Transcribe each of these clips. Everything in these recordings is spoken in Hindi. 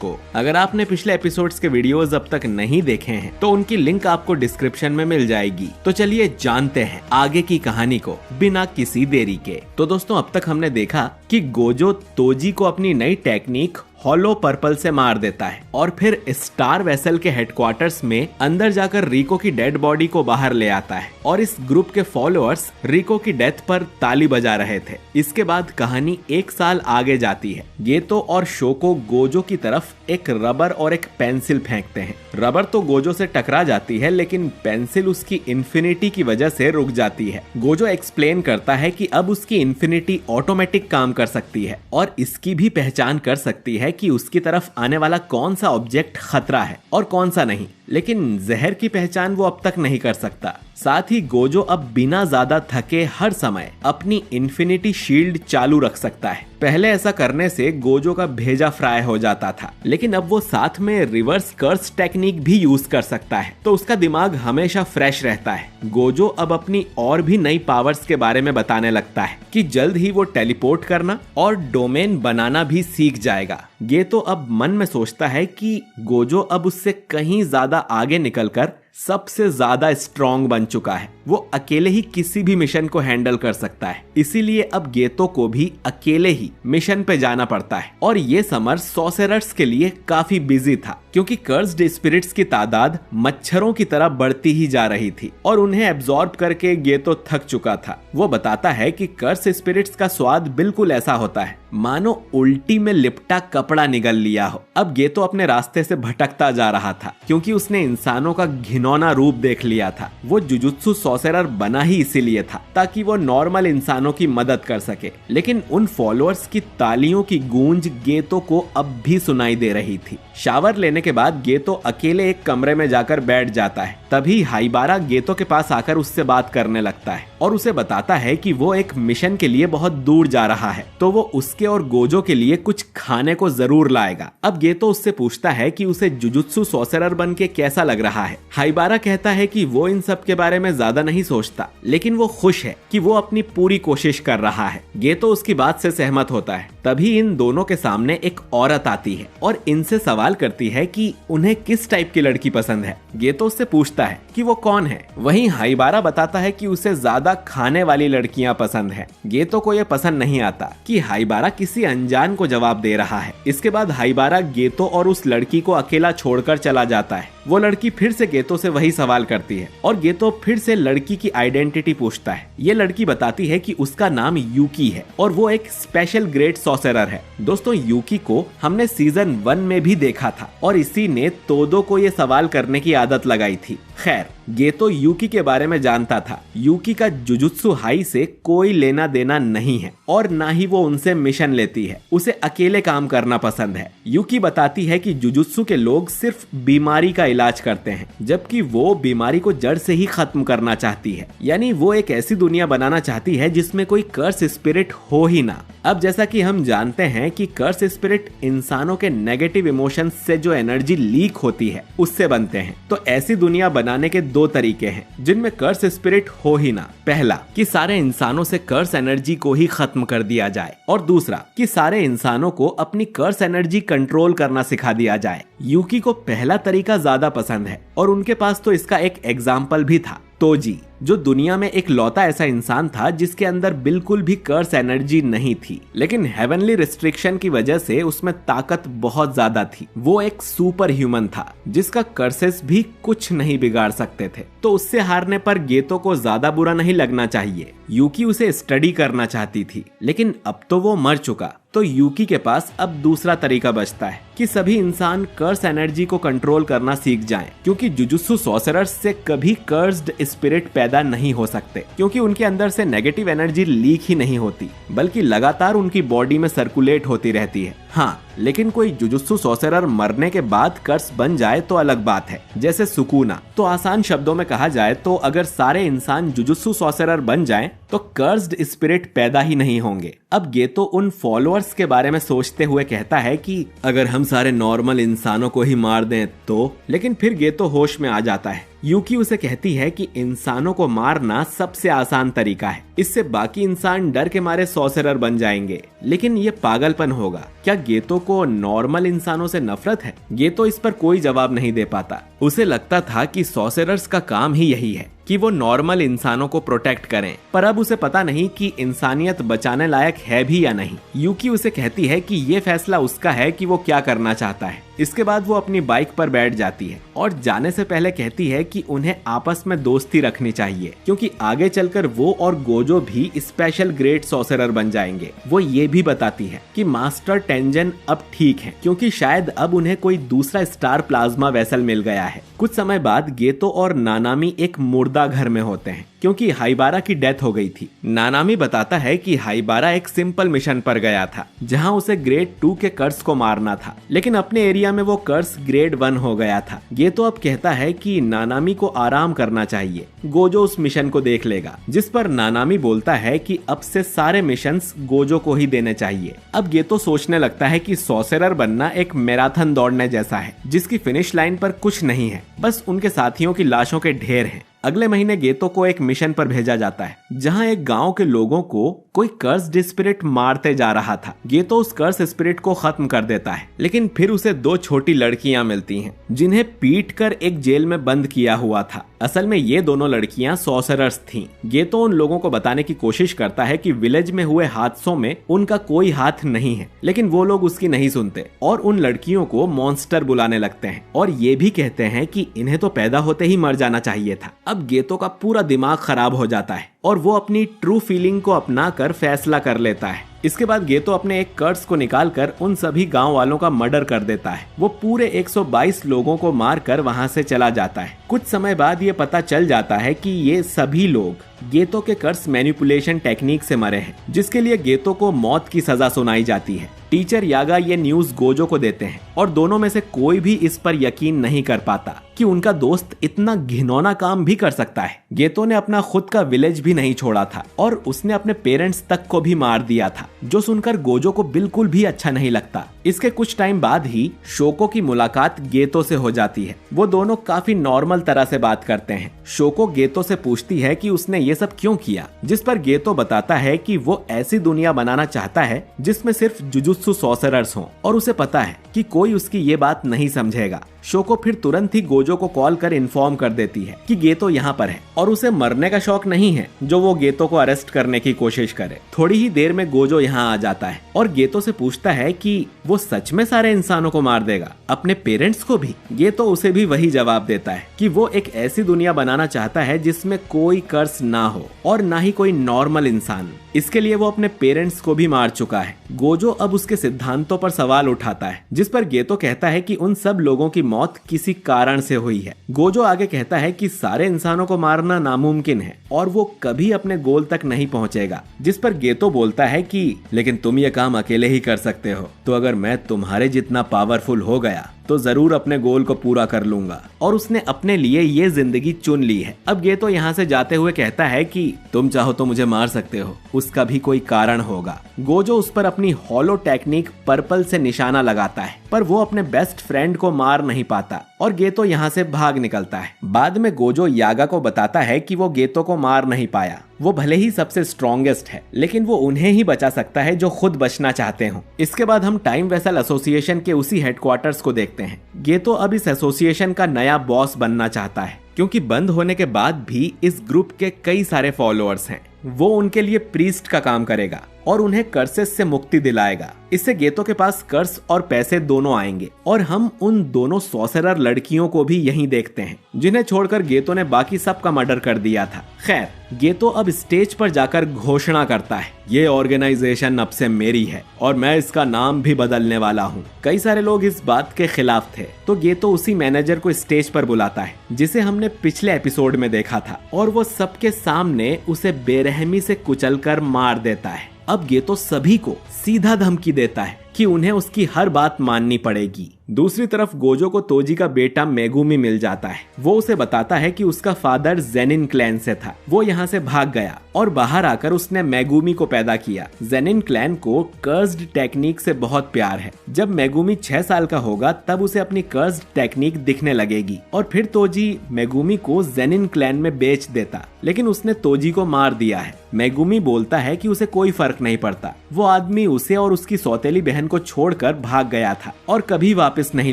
को। अगर आपने पिछले एपिसोड्स के वीडियोस अब तक नहीं देखे हैं तो उनकी लिंक आपको डिस्क्रिप्शन में मिल जाएगी। तो चलिए जानते हैं आगे की कहानी को बिना किसी देरी के। तो दोस्तों, अब तक हमने देखा कि गोजो तोजी को अपनी नई टेक्निक हॉलो पर्पल से मार देता है और फिर स्टार वेसल के हेडक्वार्टर्स में अंदर जाकर रिको की डेड बॉडी को बाहर ले आता है और इस ग्रुप के फॉलोअर्स रिको की डेथ पर ताली बजा रहे थे। इसके बाद कहानी 1 साल आगे जाती है। गेतो और शोको गोजो की तरफ एक रबर और एक पेंसिल फेंकते हैं। रबर तो गोजो से टकरा जाती है लेकिन पेंसिल उसकी इन्फिनिटी की वजह से रुक जाती है। गोजो एक्सप्लेन करता है कि अब उसकी इन्फिनिटी ऑटोमेटिक काम कर सकती है और इसकी भी पहचान कर सकती है कि उसकी तरफ आने वाला कौन सा ऑब्जेक्ट खतरा है और कौन सा नहीं, लेकिन जहर की पहचान वो अब तक नहीं कर सकता। साथ ही गोजो अब बिना ज्यादा थके हर समय अपनी इन्फिनिटी शील्ड चालू रख सकता है। पहले ऐसा करने से गोजो का भेजा फ्राई हो जाता था, लेकिन अब वो साथ में रिवर्स कर्स टेक्निक भी यूज कर सकता है, तो उसका दिमाग हमेशा फ्रेश रहता है। गोजो अब अपनी और भी नई पावर्स के बारे में बताने लगता है कि जल्द ही वो टेलीपोर्ट करना और डोमेन बनाना भी सीख जाएगा। गेतो अब मन में सोचता है कि गोजो अब उससे कहीं ज्यादा आगे निकलकर सबसे ज्यादा स्ट्रॉन्ग बन चुका है। वो अकेले ही किसी भी मिशन को हैंडल कर सकता है, इसीलिए अब गेतो को भी अकेले ही मिशन पे जाना पड़ता है। और ये समर सॉर्सरर्स के लिए काफी बिजी था क्योंकि कर्स्ड स्पिरिट्स की तादाद मच्छरों की तरह बढ़ती ही जा रही थी और उन्हें एब्जॉर्ब करके गेतो थक चुका था। वो बताता है कि कर्स स्पिरिट्स का स्वाद बिल्कुल ऐसा होता है मानो उल्टी में लिपटा कपड़ा निगल लिया हो। अब गेतो अपने रास्ते से भटकता जा रहा था क्योंकि उसने इंसानों का घिनौना रूप देख लिया था। वो जुजुत्सु सॉर्सरर बना ही इसीलिए था ताकि वो नॉर्मल इंसानों की मदद कर सके, लेकिन उन फॉलोअर्स की तालियों की गूंज गेतो को अब भी सुनाई दे रही थी। शावर लेने के बाद गेतो अकेले एक कमरे में जाकर बैठ जाता है। तभी हाइबारा गेतो के पास आकर उससे बात करने लगता है और उसे बताता है कि वो एक मिशन के लिए बहुत दूर जा रहा है, तो वो उसके और गोजो के लिए कुछ खाने को जरूर लाएगा। अब गेतो उससे पूछता है कि उसे जुजुत्सु सॉर्सरर बन के कैसा लग रहा है। हाइबारा कहता है कि वो इन सब के बारे में ज्यादा नहीं सोचता, लेकिन वो खुश है कि वो अपनी पूरी कोशिश कर रहा है। गेतो उसकी बात से सहमत होता है। तभी इन दोनों के सामने एक औरत आती है और इनसे सवाल करती है कि उन्हें किस टाइप की लड़की पसंद है। गेतो उससे पूछता है कि वो कौन है। वहीं हाइबारा बताता है कि उसे ज्यादा खाने वाली लड़कियां पसंद है। गेतो को यह पसंद नहीं आता कि हाइबारा किसी अनजान को जवाब दे रहा है। इसके बाद हाइबारा गेतो और उस लड़की को अकेला छोड़कर चला जाता है। वो लड़की फिर से गेतो से वही सवाल करती है और गेतो फिर से लड़की की आइडेंटिटी पूछता है। ये लड़की बताती है कि उसका नाम यूकी है और वो एक स्पेशल ग्रेट सॉर्सरर है। दोस्तों, यूकी को हमने सीजन 1 में भी देखा था और इसी ने तोदो को ये सवाल करने की आदत लगाई थी। खैर, गेतो यूकी के बारे में जानता था। यूकी का जुजुत्सु हाई से कोई लेना देना नहीं है और ना ही वो उनसे मिशन लेती है। उसे अकेले काम करना पसंद है। यूकी बताती है कि जुजुत्सु के लोग सिर्फ बीमारी का इलाज करते हैं, जबकि वो बीमारी को जड़ से ही खत्म करना चाहती है। यानी वो एक ऐसी दुनिया बनाना चाहती है जिसमें कोई कर्स स्पिरिट हो ही ना। अब जैसा कि हम जानते हैं कि कर्स स्पिरिट इंसानों के नेगेटिव इमोशंस से जो एनर्जी लीक होती है उससे बनते हैं। तो ऐसी दुनिया बनाने के 2 तरीके हैं जिनमें कर्स स्पिरिट हो ही ना। पहला, कि सारे इंसानों से कर्स एनर्जी को ही खत्म कर दिया जाए और दूसरा, कि सारे इंसानों को अपनी कर्स एनर्जी कंट्रोल करना सिखा दिया जाए। यूकी को पहला तरीका ज्यादा पसंद है और उनके पास तो इसका एक एग्जाम्पल भी था, तोजी, जो दुनिया में एक लौता ऐसा इंसान था जिसके अंदर बिल्कुल भी कर्स एनर्जी नहीं थी, लेकिन हेवनली रिस्ट्रिक्शन की वजह से उसमें ताकत बहुत ज्यादा थी। वो एक सुपर ह्यूमन था जिसका कर्सेस भी कुछ नहीं बिगाड़ सकते थे। तो उससे हारने पर गेतो को ज्यादा बुरा नहीं लगना चाहिए। यूकी उसे स्टडी करना चाहती थी, लेकिन अब तो वो मर चुका। तो यूकी के पास अब दूसरा तरीका बचता है कि सभी इंसान कर्स एनर्जी को कंट्रोल करना सीख जाएं, क्योंकि जुजुत्सु सॉर्सरर्स से कभी कर्स्ड स्पिरिट पैदा नहीं हो सकते, क्योंकि उनके अंदर से नेगेटिव एनर्जी लीक ही नहीं होती, बल्कि लगातार उनकी बॉडी में सर्कुलेट होती रहती है। हाँ, लेकिन कोई जुजुत्सु सॉर्सरर मरने के बाद कर्स बन जाए तो अलग बात है, जैसे सुकूना। तो आसान शब्दों में कहा जाए तो अगर सारे इंसान जुजुत्सु सॉर्सरर बन जाएं तो कर्स्ड स्पिरिट पैदा ही नहीं होंगे। अब गेतो उन फॉलोअर्स के बारे में सोचते हुए कहता है कि अगर हम सारे नॉर्मल इंसानों को ही मार दें तो, लेकिन फिर गेतो होश में आ जाता है। यूकी उसे कहती है कि इंसानों को मारना सबसे आसान तरीका है, इससे बाकी इंसान डर के मारे सॉर्सरर बन जाएंगे। लेकिन ये पागलपन होगा। क्या गेतो को नॉर्मल इंसानों से नफरत है? गेतो इस पर कोई जवाब नहीं दे पाता। उसे लगता था कि सॉर्सरर्स का काम ही यही है कि वो नॉर्मल इंसानों को प्रोटेक्ट करें, पर अब उसे पता नहीं कि इंसानियत बचाने लायक है भी या नहीं। यूकी उसे कहती है कि ये फैसला उसका है कि वो क्या करना चाहता है। इसके बाद वो अपनी बाइक पर बैठ जाती है और जाने से पहले कहती है कि उन्हें आपस में दोस्ती रखनी चाहिए, क्योंकि आगे चलकर वो और गोजो भी स्पेशल ग्रेट सॉर्सरर बन जाएंगे। वो ये भी बताती है कि मास्टर टेंजन अब ठीक है, क्योंकि शायद अब उन्हें कोई दूसरा स्टार प्लाज्मा वेसल मिल गया है। कुछ समय बाद गेतो और नानामी एक मुर्दा घर में होते हैं, क्योंकि हाइबारा की डेथ हो गई थी। नानामी बताता है कि हाइबारा एक सिंपल मिशन पर गया था, जहां उसे ग्रेड 2 के कर्स को मारना था, लेकिन अपने एरिया में वो कर्स ग्रेड 1 हो गया था। गेतो अब कहता है कि नानामी को आराम करना चाहिए, गोजो उस मिशन को देख लेगा, जिस पर नानामी बोलता है कि अब से सारे मिशंस गोजो को ही देने चाहिए। अब गेतो सोचने लगता है कि सॉर्सरर बनना एक मैराथन दौड़ने जैसा है, जिसकी फिनिश लाइन पर कुछ नहीं है, बस उनके साथियों की लाशों के ढेर हैं। अगले महीने गेतो को एक मिशन पर भेजा जाता है, जहां एक गांव के लोगों को कोई कर्स्ड स्पिरिट मारते जा रहा था। गेतो उस कर्स स्पिरिट को खत्म कर देता है, लेकिन फिर उसे 2 छोटी लड़कियां मिलती हैं, जिन्हें पीटकर एक जेल में बंद किया हुआ था। असल में ये दोनों लड़कियां सॉर्सरर्स थीं। गेतो उन लोगों को बताने की कोशिश करता है कि विलेज में हुए हादसों में उनका कोई हाथ नहीं है, लेकिन वो लोग उसकी नहीं सुनते और उन लड़कियों को मॉन्स्टर बुलाने लगते हैं और ये भी कहते हैं कि इन्हें तो पैदा होते ही मर जाना चाहिए था। अब गेतो का पूरा दिमाग खराब हो जाता है और वो अपनी ट्रू फीलिंग को अपनाकर फैसला कर लेता है। इसके बाद गेतो अपने एक कर्स को निकालकर उन सभी गांव वालों का मर्डर कर देता है। वो पूरे 122 लोगों को मारकर वहां से चला जाता है। कुछ समय बाद ये पता चल जाता है कि ये सभी लोग गेतो के कर्स मैनिपुलेशन टेक्निक से मरे हैं, जिसके लिए गेतो को मौत की सजा सुनाई जाती है। टीचर यागा ये न्यूज गोजो को देते हैं और दोनों में से कोई भी इस पर यकीन नहीं कर पाता कि उनका दोस्त इतना घिनौना काम भी कर सकता है। गेतो ने अपना खुद का विलेज भी नहीं छोड़ा था और उसने अपने पेरेंट्स तक को भी मार दिया था, जो सुनकर गोजो को बिल्कुल भी अच्छा नहीं लगता। इसके कुछ टाइम बाद ही शोको की मुलाकात गेतो से हो जाती है। वो दोनों काफी नॉर्मल तरह से बात करते हैं। शोको गेतो से पूछती है कि उसने ये सब क्यों किया, जिस पर गेतो बताता है कि वो ऐसी दुनिया बनाना चाहता है जिसमें सिर्फ जुजुत्सु सॉर्सरर्स हों और उसे पता है कि कोई उसकी ये बात नहीं समझेगा। शोको फिर तुरंत ही गोजो को कॉल कर इन्फॉर्म कर देती है कि गेतो यहाँ पर है और उसे मरने का शौक नहीं है जो वो गेतो को अरेस्ट करने की कोशिश करे। थोड़ी ही देर में गोजो यहाँ आ जाता है और गेतो से पूछता है कि वो सच में सारे इंसानों को मार देगा, अपने पेरेंट्स को भी। गेतो उसे भी वही जवाब देता है कि वो एक ऐसी दुनिया बनाना चाहता है जिसमें कोई कर्स ना हो और ना ही कोई नॉर्मल इंसान। इसके लिए वो अपने पेरेंट्स को भी मार चुका है। गोजो अब उसके सिद्धांतों पर सवाल उठाता है, जिस पर गेतो कहता है कि उन सब लोगों की मौत किसी कारण से हुई है। गोजो आगे कहता है कि सारे इंसानों को मारना नामुमकिन है और वो कभी अपने गोल तक नहीं पहुंचेगा, जिस पर गेतो बोलता है कि लेकिन तुम ये काम अकेले ही कर सकते हो, तो अगर मैं तुम्हारे जितना पावरफुल हो गया तो जरूर अपने गोल को पूरा कर लूंगा। और उसने अपने लिए ये जिंदगी चुन ली है। अब गेतो यहाँ से जाते हुए कहता है कि तुम चाहो तो मुझे मार सकते हो, उसका भी कोई कारण होगा। गोजो उस पर अपनी हॉलो टेक्निक पर्पल से निशाना लगाता है, पर वो अपने बेस्ट फ्रेंड को मार नहीं पाता और गेतो यहाँ से भाग निकलता है। बाद में गोजो यागा को बताता है कि वो गेतो को मार नहीं पाया। वो भले ही सबसे स्ट्रॉन्गेस्ट है, लेकिन वो उन्हें ही बचा सकता है जो खुद बचना चाहते हो। इसके बाद हम टाइम वेसल एसोसिएशन के उसी हेडक्वार्टर्स को देखते हैं। गेतो अब इस एसोसिएशन का नया बॉस बनना चाहता है, क्योंकि बंद होने के बाद भी इस ग्रुप के कई सारे फॉलोअर्स हैं। वो उनके लिए प्रीस्ट का काम करेगा और उन्हें कर्सेस से मुक्ति दिलाएगा। इससे गेतो के पास कर्स और पैसे दोनों आएंगे और हम उन दोनों सॉर्सरर लड़कियों को भी यहीं देखते हैं, जिन्हें छोड़कर गेतो ने बाकी सब का मर्डर कर दिया था। खैर, गेतो अब स्टेज पर जाकर घोषणा करता है, ये ऑर्गेनाइजेशन अब से मेरी है और मैं इसका नाम भी बदलने वाला हूँ। कई सारे लोग इस बात के खिलाफ थे, तो गेतो उसी मैनेजर को स्टेज पर बुलाता है जिसे हमने पिछले एपिसोड में देखा था, और वो सबके सामने उसे बेरहमी से कुचलकर मार देता है। अब गेतो सभी को सीधा धमकी देता है कि उन्हें उसकी हर बात माननी पड़ेगी। दूसरी तरफ गोजो को तोजी का बेटा मेगुमी मिल जाता है। वो उसे बताता है कि उसका फादर जेनिन क्लैन से था, वो यहाँ से भाग गया और बाहर आकर उसने मेगुमी को पैदा किया। जेनिन क्लैन को कर्स्ड टेक्निक से बहुत प्यार है। जब मेगुमी 6 साल का होगा तब उसे अपनी कर्स्ड टेक्निक दिखने लगेगी और फिर तोजी मेगुमी को जेनिन क्लैन में बेच देता, लेकिन उसने तोजी को मार दिया है। मेगुमी बोलता है कि उसे कोई फर्क नहीं पड़ता, वो आदमी उसे और उसकी सौतेली बहन को छोड़कर भाग गया था और कभी वापस नहीं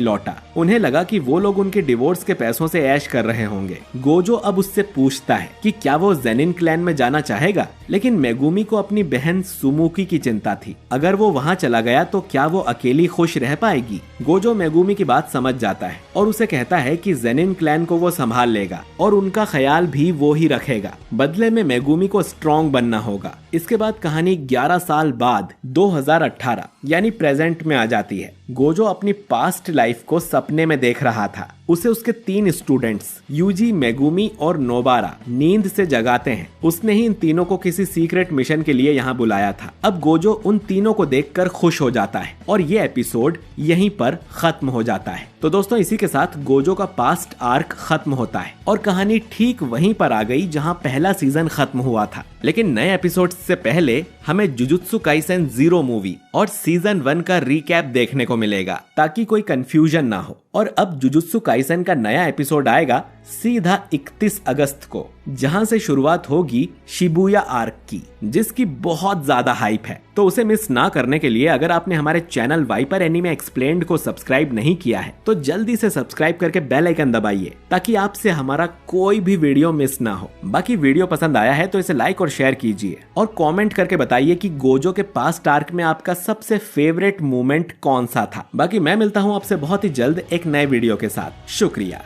लौटा। उन्हें लगा कि वो लोग उनके डिवोर्स के पैसों से ऐश कर रहे होंगे। गोजो अब उससे पूछता है कि क्या वो जेनिन क्लैन में जाना चाहेगा, लेकिन मेगुमी को अपनी बहन सुमुकी की चिंता थी। अगर वो वहाँ चला गया तो क्या वो अकेली खुश रह पाएगी। गोजो मेगुमी की बात समझ जाता है और उसे कहता है कि जेनिन क्लैन को वो संभाल लेगा और उनका ख्याल भी वो ही रखेगा। बदले में मेगुमी को स्ट्रॉन्ग बनना होगा। इसके बाद कहानी 11 साल बाद 2018 यानी प्रेजेंट में आ जाती है। गोजो अपनी पास्ट लाइफ को सपने में देख रहा था। उसे उसके 3 स्टूडेंट्स यूजी, मेगुमी और नोबारा नींद से जगाते हैं। उसने ही इन तीनों को किसी सीक्रेट मिशन के लिए यहाँ बुलाया था। अब गोजो उन तीनों को देखकर खुश हो जाता है और ये एपिसोड यहीं पर खत्म हो जाता है। तो दोस्तों इसी के साथ गोजो का पास्ट आर्क खत्म होता है और कहानी ठीक वहीं पर आ गई जहां पहला सीजन खत्म हुआ था। लेकिन नए एपिसोड्स से पहले हमें जुजुत्सु काइसेन 0 मूवी और सीजन 1 का रिकैप देखने को मिलेगा ताकि कोई कंफ्यूजन ना हो। और अब जुजुत्सु काइसेन का नया एपिसोड आएगा सीधा 31 अगस्त को, जहां से शुरुआत होगी शिबुया आर्क की, जिसकी बहुत ज्यादा हाइप है। तो उसे मिस ना करने के लिए अगर आपने हमारे चैनल वाइपर एनीमे एक्सप्लेन्ड को सब्सक्राइब नहीं किया है तो जल्दी से सब्सक्राइब करके बेल आइकन दबाइए ताकि आपसे हमारा कोई भी वीडियो मिस ना हो। बाकी वीडियो पसंद आया है तो इसे लाइक और शेयर कीजिए और कमेंट करके बताइए कि गोजो के पास्ट आर्क में आपका सबसे फेवरेट मोमेंट कौन सा था। बाकी मैं मिलता हूँ आपसे बहुत ही जल्द एक नए वीडियो के साथ। शुक्रिया।